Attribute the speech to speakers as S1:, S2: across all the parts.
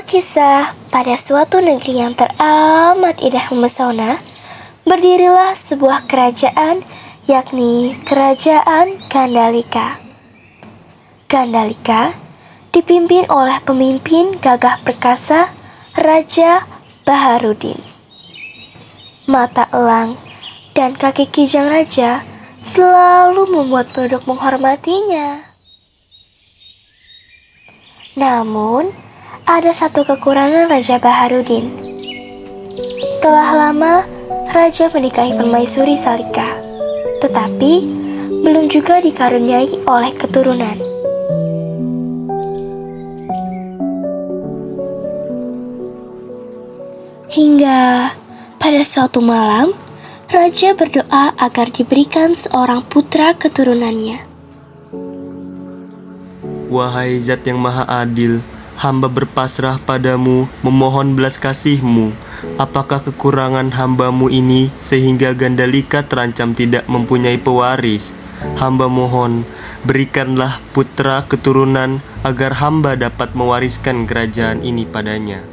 S1: Kisah pada suatu negeri yang teramat indah memesona, berdirilah sebuah kerajaan, yakni Kerajaan Gandalika. Gandalika dipimpin oleh pemimpin gagah perkasa Raja Baharudin. Mata elang dan kaki kijang raja selalu membuat penduduk menghormatinya. Namun, ada satu kekurangan Raja Baharudin. Telah lama Raja menikahi permaisuri Salika, tetapi belum juga dikaruniai oleh keturunan. Hingga pada suatu malam, Raja berdoa agar diberikan seorang putra keturunannya.
S2: Wahai Zat yang Maha Adil, hamba berpasrah padamu, memohon belas kasih-Mu. Apakah kekurangan hamba-Mu ini sehingga Gandalika terancam tidak mempunyai pewaris? Hamba mohon, berikanlah putra keturunan agar hamba dapat mewariskan kerajaan ini padanya.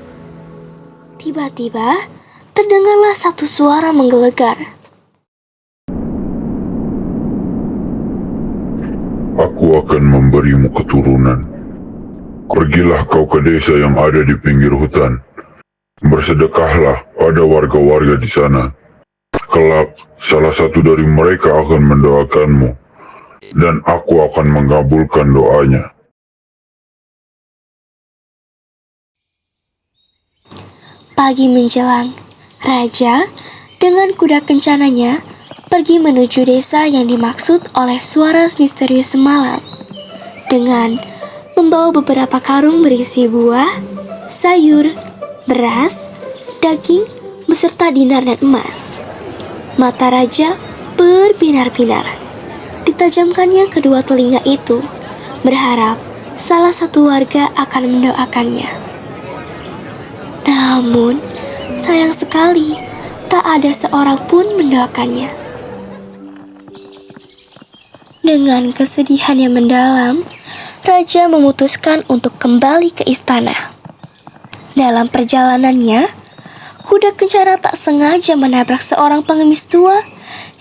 S1: Tiba-tiba, terdengarlah satu suara menggelegar.
S3: Aku akan memberimu keturunan. Pergilah kau ke desa yang ada di pinggir hutan. Bersedekahlah pada warga-warga di sana. Kelak, salah satu dari mereka akan mendoakanmu, dan aku akan mengabulkan doanya.
S1: Pagi menjelang, Raja dengan kuda kencananya pergi menuju desa yang dimaksud oleh suara misterius semalam dengan membawa beberapa karung berisi buah, sayur, beras, daging, beserta dinar dan emas. Mata Raja berbinar-binar. Ditajamkannya kedua telinga itu, berharap salah satu warga akan mendoakannya. Namun, sayang sekali, tak ada seorang pun mendoakannya. Dengan kesedihan yang mendalam, Raja memutuskan untuk kembali ke istana. Dalam perjalanannya, kuda kencana tak sengaja menabrak seorang pengemis tua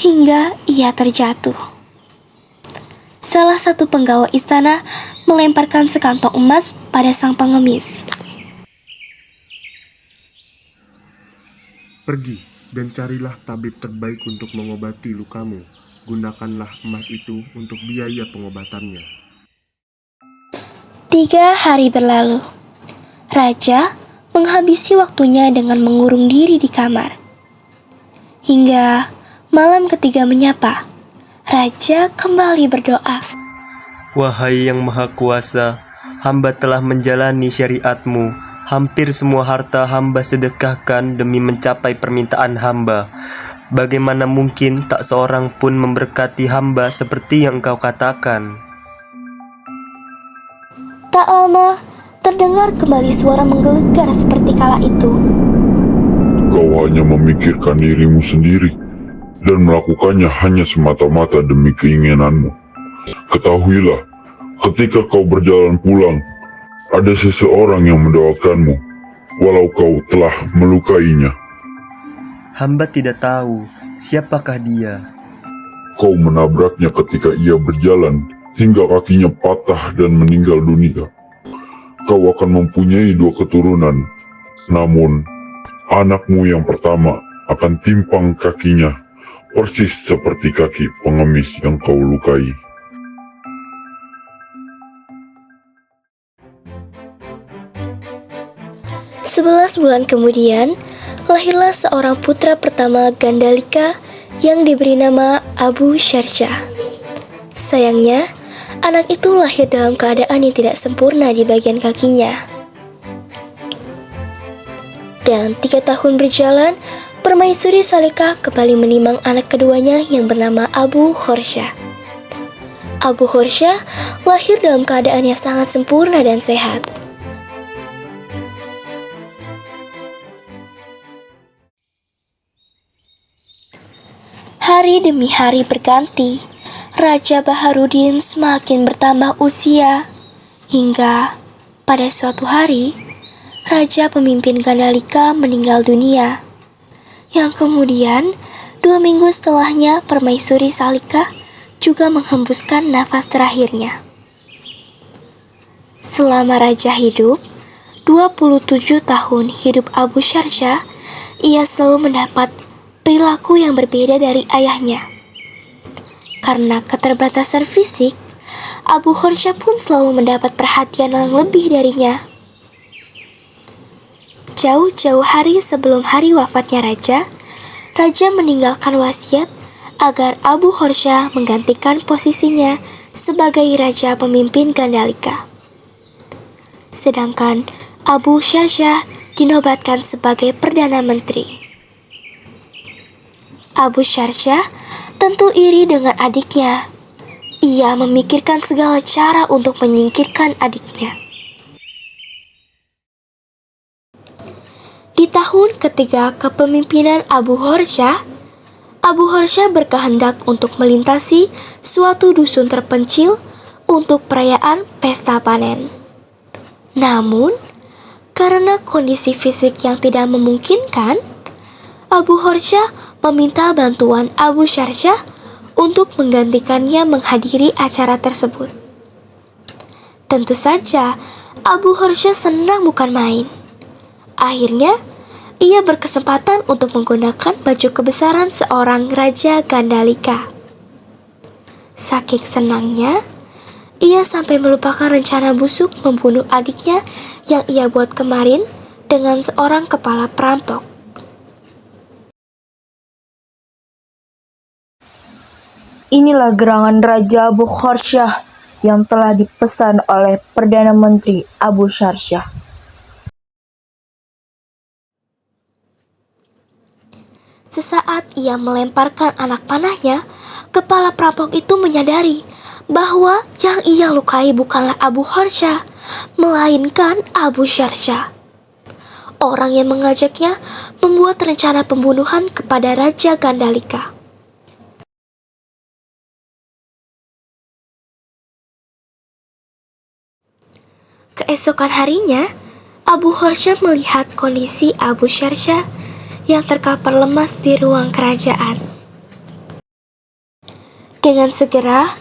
S1: hingga ia terjatuh. Salah satu penggawa istana melemparkan sekantong emas pada sang pengemis.
S4: Pergi dan carilah tabib terbaik untuk mengobati lukamu. Gunakanlah emas itu untuk biaya pengobatannya.
S1: 3 hari berlalu. Raja menghabisi waktunya dengan mengurung diri di kamar. Hingga malam ketiga menyapa, Raja kembali berdoa.
S2: Wahai yang Maha Kuasa, hamba telah menjalani syariat-Mu. Hampir semua harta hamba sedekahkan demi mencapai permintaan hamba. Bagaimana mungkin tak seorang pun memberkati hamba seperti yang Engkau katakan?
S1: Tak lama, terdengar kembali suara menggelegar seperti kala itu.
S3: Kau hanya memikirkan dirimu sendiri dan melakukannya hanya semata-mata demi keinginanmu. Ketahuilah, ketika kau berjalan pulang, ada seseorang yang mendoakanmu, walau kau telah melukainya.
S2: Hamba tidak tahu siapakah dia.
S3: Kau menabraknya ketika ia berjalan hingga kakinya patah dan meninggal dunia. Kau akan mempunyai 2 keturunan, namun anakmu yang pertama akan timpang kakinya, persis seperti kaki pengemis yang kau lukai.
S1: Sebelas bulan kemudian, lahirlah seorang putra pertama Gandalika yang diberi nama Abu Sharshah. Sayangnya, anak itu lahir dalam keadaan yang tidak sempurna di bagian kakinya. Dan 3 tahun berjalan, permaisuri Salika kembali menimang anak keduanya yang bernama Abu Khorsyah. Abu Khorsyah lahir dalam keadaan yang sangat sempurna dan sehat. Hari demi hari berganti, Raja Baharudin semakin bertambah usia, hingga pada suatu hari, raja pemimpin Gandalika meninggal dunia. Yang kemudian, 2 minggu setelahnya Permaisuri Salika juga menghembuskan nafas terakhirnya. Selama raja hidup, 27 tahun hidup Abu Syarsha, ia selalu mendapat perilaku yang berbeda dari ayahnya. Karena keterbatasan fisik, Abu Horsha pun selalu mendapat perhatian yang lebih darinya. Jauh-jauh hari sebelum hari wafatnya raja meninggalkan wasiat agar Abu Horsha menggantikan posisinya sebagai raja pemimpin Gandalika. Sedangkan Abu Syarsha dinobatkan sebagai Perdana Menteri. Abu Syarsha tentu iri dengan adiknya. Ia memikirkan segala cara untuk menyingkirkan adiknya. Di tahun ketiga kepemimpinan Abu Horsha berkehendak untuk melintasi suatu dusun terpencil untuk perayaan pesta panen. Namun, karena kondisi fisik yang tidak memungkinkan, Abu Horsha meminta bantuan Abu Syarsha untuk menggantikannya menghadiri acara tersebut. Tentu saja, Abu Horsha senang bukan main. Akhirnya, ia berkesempatan untuk menggunakan baju kebesaran seorang Raja Gandalika. Saking senangnya, ia sampai melupakan rencana busuk membunuh adiknya yang ia buat kemarin dengan seorang kepala perampok.
S5: Inilah gerangan Raja Abu Horsha yang telah dipesan oleh Perdana Menteri Abu Syarsha.
S1: Sesaat ia melemparkan anak panahnya, kepala perampok itu menyadari bahwa yang ia lukai bukanlah Abu Horsha, melainkan Abu Syarsha. Orang yang mengajaknya membuat rencana pembunuhan kepada Raja Gandalika. Keesokan harinya, Abu Horsha melihat kondisi Abu Syarsha yang terkapar lemas di ruang kerajaan. Dengan segera,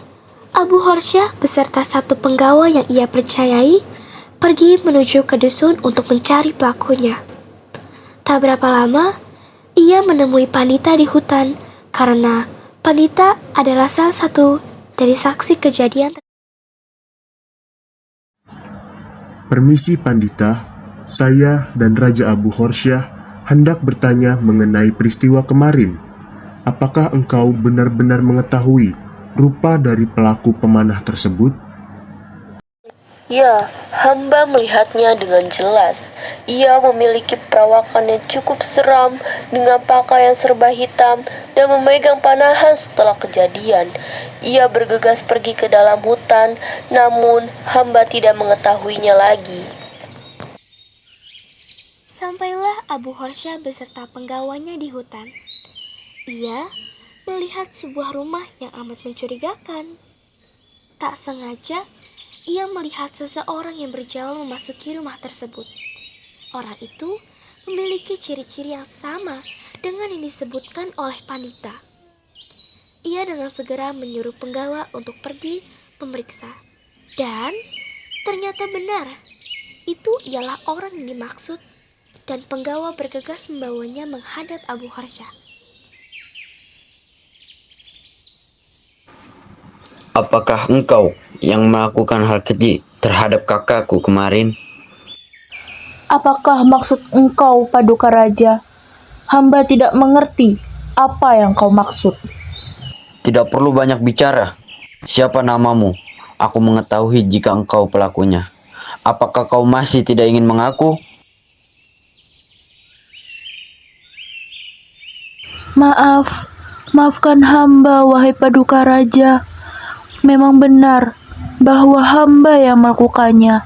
S1: Abu Horsha beserta satu penggawa yang ia percayai pergi menuju ke dusun untuk mencari pelakunya. Tak berapa lama, ia menemui Pandita di hutan karena Pandita adalah salah satu dari saksi kejadian.
S4: Permisi Pandita, saya dan Raja Abu Horsha hendak bertanya mengenai peristiwa kemarin. Apakah engkau benar-benar mengetahui rupa dari pelaku pemanah tersebut?
S6: Ya, hamba melihatnya dengan jelas. Ia memiliki perawakan yang cukup seram dengan pakaian serba hitam dan memegang panahan setelah kejadian. Ia bergegas pergi ke dalam hutan, namun hamba tidak mengetahuinya lagi.
S1: Sampailah Abu Horsha beserta penggawanya di hutan. Ia melihat sebuah rumah yang amat mencurigakan. Tak sengaja, ia melihat seseorang yang berjalan memasuki rumah tersebut. Orang itu memiliki ciri-ciri yang sama dengan yang disebutkan oleh Pandita. Ia dengan segera menyuruh penggawa untuk pergi memeriksa. Dan ternyata benar, itu ialah orang yang dimaksud, dan penggawa bergegas membawanya menghadap Abu Horsha.
S7: Apakah engkau yang melakukan hal keji terhadap kakakku kemarin?
S5: Apakah maksud engkau, Paduka Raja? Hamba tidak mengerti apa yang kau maksud.
S7: Tidak perlu banyak bicara. Siapa namamu? Aku mengetahui jika engkau pelakunya. Apakah kau masih tidak ingin mengaku?
S5: Maafkan hamba, wahai Paduka Raja. Memang benar bahwa hamba yang melakukannya,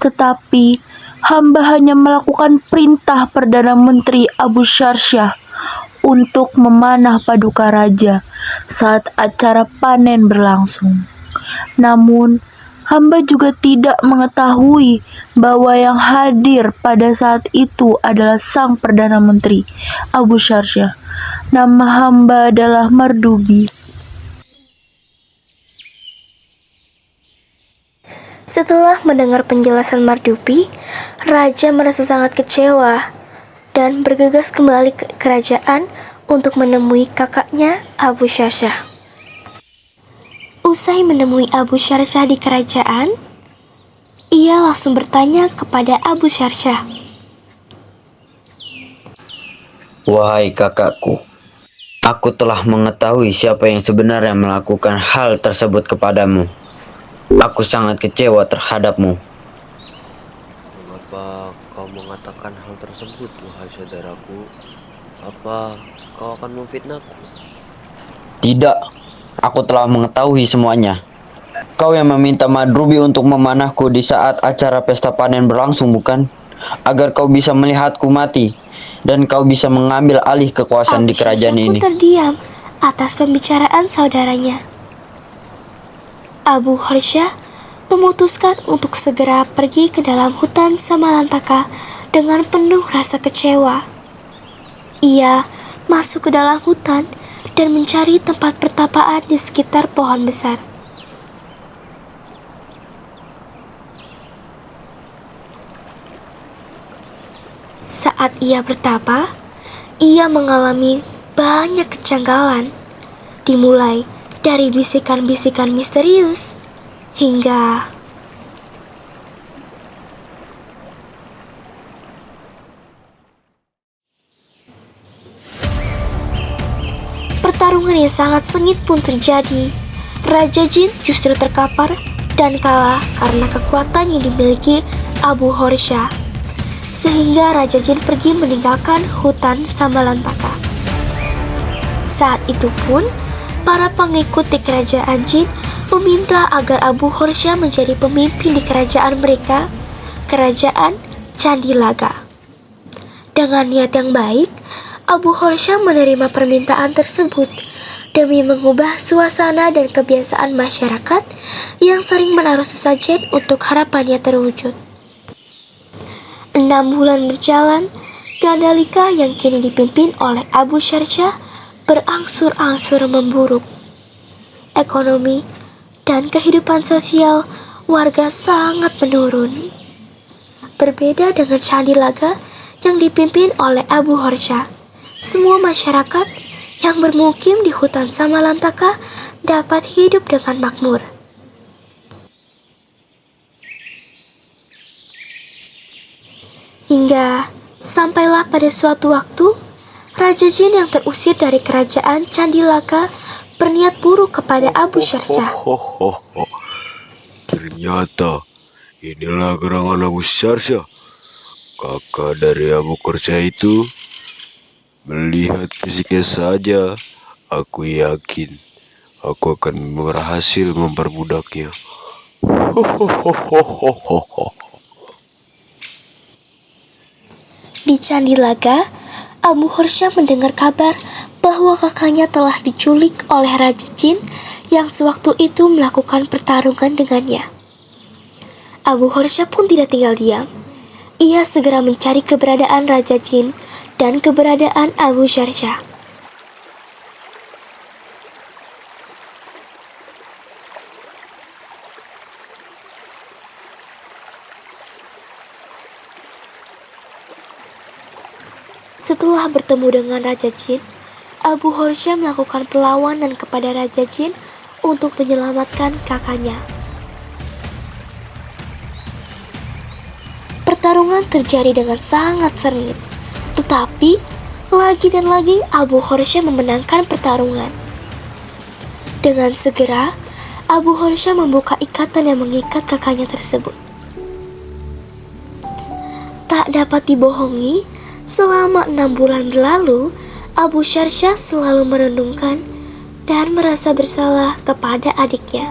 S5: tetapi hamba hanya melakukan perintah Perdana Menteri Abu Syarsha untuk memanah Paduka Raja saat acara panen berlangsung. Namun, Hamba juga tidak mengetahui bahwa yang hadir pada saat itu adalah sang Perdana Menteri, Abu Syarsya. Nama hamba adalah Mardubi.
S1: Setelah mendengar penjelasan Mardubi, Raja merasa sangat kecewa dan bergegas kembali ke kerajaan untuk menemui kakaknya Abu Syarsya. Usai menemui Abu Syarsya di kerajaan, ia langsung bertanya kepada Abu Syarsya.
S7: Wahai kakakku, aku telah mengetahui siapa yang sebenarnya melakukan hal tersebut kepadamu. Aku sangat kecewa terhadapmu.
S8: Mengapa kau mengatakan hal tersebut, wahai saudaraku? Apa kau akan memfitnahku?
S7: Tidak, aku telah mengetahui semuanya. Kau yang meminta Madrubi untuk memanahku di saat acara pesta panen berlangsung, bukan? Agar kau bisa melihatku mati dan kau bisa mengambil alih kekuasaan di kerajaan
S1: Abu Syarsya
S7: ini.
S1: pun terdiam atas pembicaraan saudaranya. Abu Horsya memutuskan untuk segera pergi ke dalam hutan Samalantaka dengan penuh rasa kecewa. Ia masuk ke dalam hutan dan mencari tempat pertapaan di sekitar pohon besar. Saat ia bertapa, ia mengalami banyak kejanggalan, dimulai dari bisikan-bisikan misterius hingga pertarungan yang sangat sengit pun terjadi. Raja Jin justru terkapar dan kalah karena kekuatan yang dimiliki Abu Horsya, sehingga Raja Jin pergi meninggalkan hutan Samalantaka. Saat itu pun, para pengikut di kerajaan Jin meminta agar Abu Horsya menjadi pemimpin di kerajaan mereka, kerajaan Candilaga. Dengan niat yang baik, Abu Horsya menerima permintaan tersebut demi mengubah suasana dan kebiasaan masyarakat yang sering menaruh sesajen untuk harapannya terwujud. 6 bulan berjalan, Gandalika yang kini dipimpin oleh Abu Syarsya berangsur-angsur memburuk. Ekonomi dan kehidupan sosial warga sangat menurun. Berbeda dengan Candilaga yang dipimpin oleh Abu Horsya, semua masyarakat yang bermukim di hutan Samalantaka dapat hidup dengan makmur. Hingga sampailah pada suatu waktu, Raja Jin yang terusir dari kerajaan Candilaga berniat buruk kepada Abu Syarsya.
S8: Ternyata inilah gerangan Abu Syarsya, kakak dari Abu Horsya itu. Melihat fisiknya saja, aku yakin aku akan berhasil memperbudaknya.
S1: Di Candilaga, Abu Horsya mendengar kabar bahwa kakaknya telah diculik oleh Raja Jin yang sewaktu itu melakukan pertarungan dengannya. Abu Horsya pun tidak tinggal diam. Ia segera mencari keberadaan Raja Jin dan keberadaan Abu Syarsya. Setelah bertemu dengan Raja Jin, Abu Horsya melakukan perlawanan kepada Raja Jin untuk menyelamatkan kakaknya. Pertarungan terjadi dengan sangat sengit, tetapi lagi dan lagi Abu Horsya memenangkan pertarungan. Dengan segera, Abu Horsya membuka ikatan yang mengikat kakaknya tersebut. Tak dapat dibohongi, selama 6 bulan berlalu, Abu Syarsya selalu merenungkan dan merasa bersalah kepada adiknya.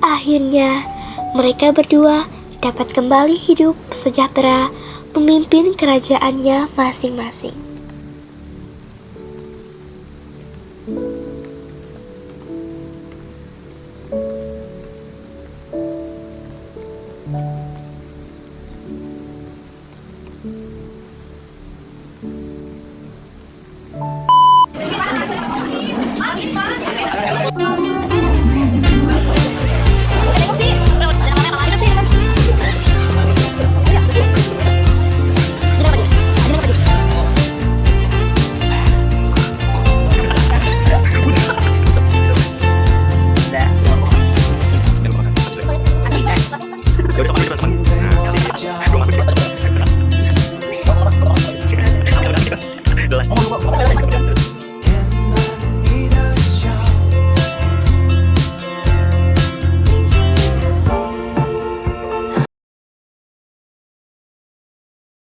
S1: Akhirnya, mereka berdua dapat kembali hidup sejahtera memimpin kerajaannya masing-masing.